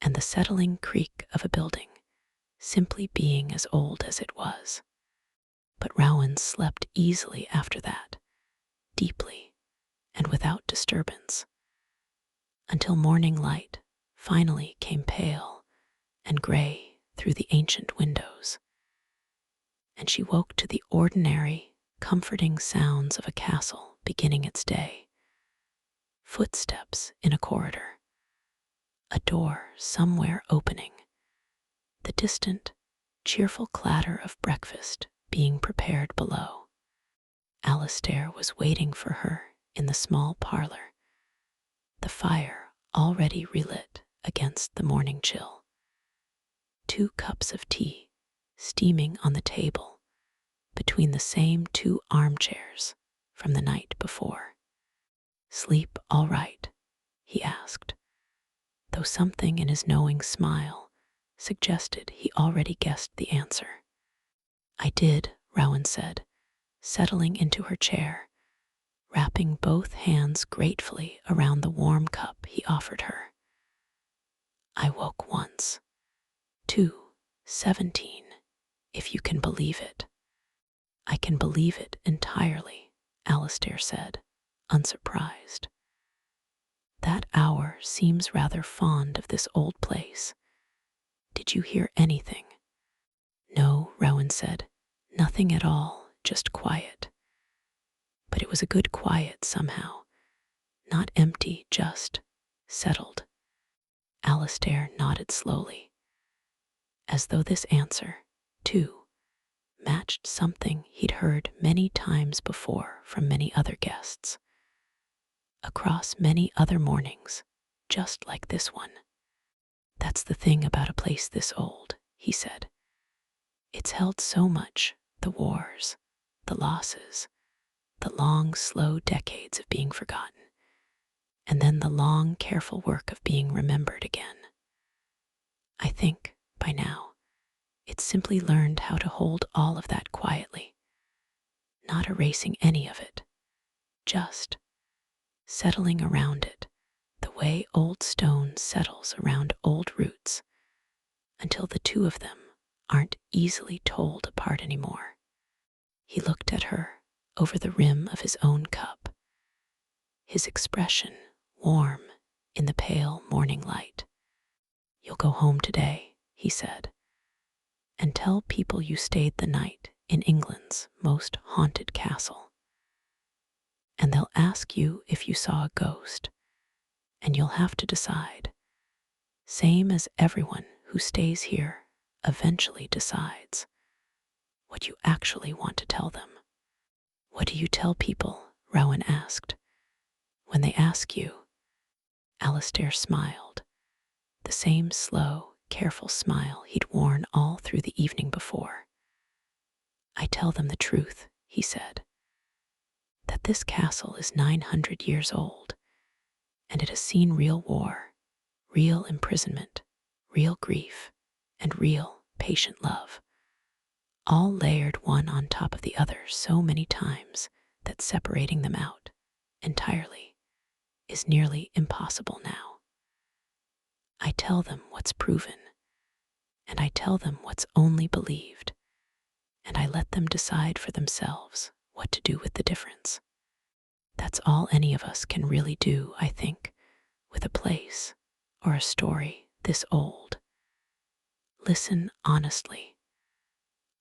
and the settling creak of a building simply being as old as it was. But Rowan slept easily after that, deeply and without disturbance, until morning light finally came pale and gray through the ancient windows, and she woke to the ordinary, comforting sounds of a castle beginning its day. Footsteps in a corridor, a door somewhere opening, the distant, cheerful clatter of breakfast being prepared below. Alastair was waiting for her in the small parlor, the fire already relit against the morning chill. 2 cups of tea steaming on the table between the same 2 armchairs from the night before. "Sleep all right?" he asked, though something in his knowing smile suggested he already guessed the answer. "I did," Rowan said, settling into her chair, wrapping both hands gratefully around the warm cup he offered her. "I woke once, 2:17, if you can believe it." "I can believe it entirely," Alastair said, unsurprised. "That hour seems rather fond of this old place. Did you hear anything?" "No," Rowan said, "nothing at all, just quiet." But it was a good quiet somehow, not empty, just settled. Alastair nodded slowly, as though this answer, too, matched something he'd heard many times before from many other guests, across many other mornings, just like this one. "That's the thing about a place this old," he said. "It's held so much, the wars, the losses, the long, slow decades of being forgotten, and then the long, careful work of being remembered again. I think, by now, it's simply learned how to hold all of that quietly, not erasing any of it, just settling around it the way old stone settles around old roots, until the 2 of them aren't easily told apart anymore." He looked at her over the rim of his own cup, his expression warm in the pale morning light. "You'll go home today," he said, "and tell people you stayed the night in England's most haunted castle. And they'll ask you if you saw a ghost, and you'll have to decide, same as everyone who stays here eventually decides, what you actually want to tell them." "What do you tell people?" Rowan asked. "When they ask you?" Alastair smiled, the same slow, careful smile he'd worn all through the evening before. "I tell them the truth," he said, "that this castle is 900 years old, and it has seen real war, real imprisonment, real grief, and real, patient love, all layered one on top of the other so many times that separating them out entirely is nearly impossible now. I tell them what's proven, and I tell them what's only believed, and I let them decide for themselves what to do with the difference. That's all any of us can really do, I think, with a place or a story this old. Listen honestly,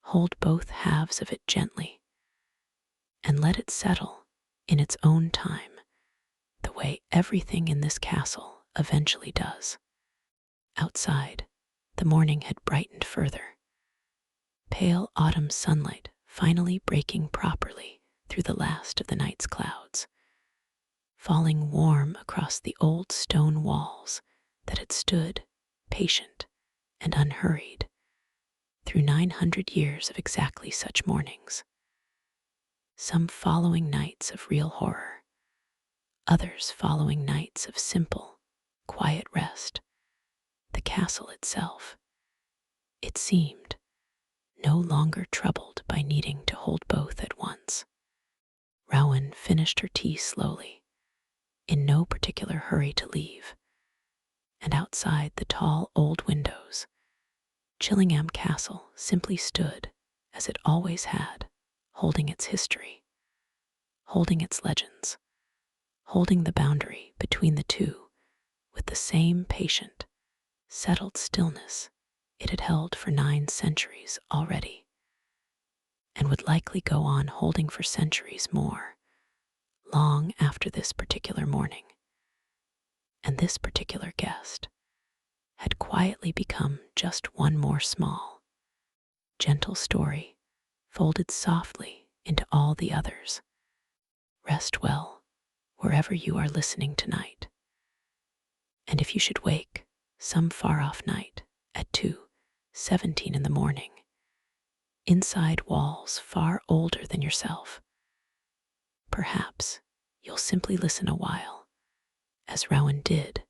hold both halves of it gently, and let it settle in its own time, the way everything in this castle eventually does." Outside, the morning had brightened further, pale autumn sunlight finally breaking properly through the last of the night's clouds, falling warm across the old stone walls that had stood, patient and unhurried through 900 years of exactly such mornings, some following nights of real horror, others following nights of simple, quiet rest. The castle itself, it seemed, no longer troubled by needing to hold both at once. Rowan finished her tea slowly, in no particular hurry to leave, and outside the tall old windows, Chillingham Castle simply stood as it always had, holding its history, holding its legends, holding the boundary between the two with the same patient, settled stillness it had held for 9 centuries already, and would likely go on holding for centuries more, long after this particular morning. And this particular guest had quietly become just one more small, gentle story folded softly into all the others. Rest well wherever you are listening tonight. And if you should wake some far-off night at 2:17 in the morning, inside walls far older than yourself, perhaps you'll simply listen a while, as Rowan did,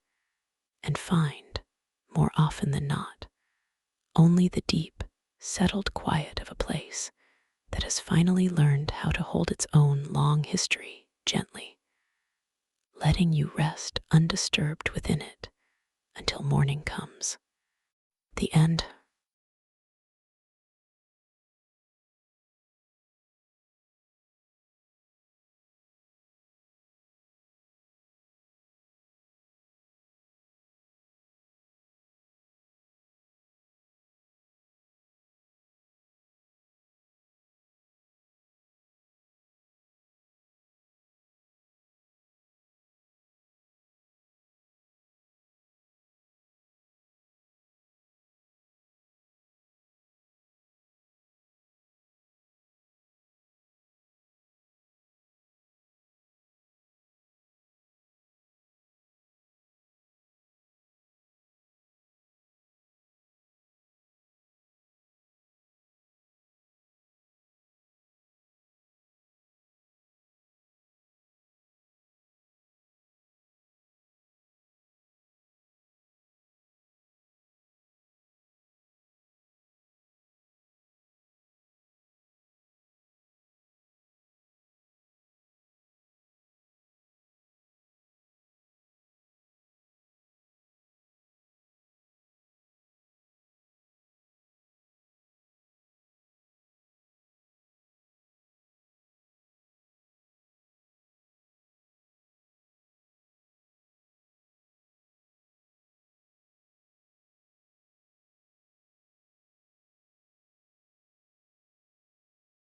and find, more often than not, only the deep, settled quiet of a place that has finally learned how to hold its own long history gently, letting you rest undisturbed within it until morning comes. The end.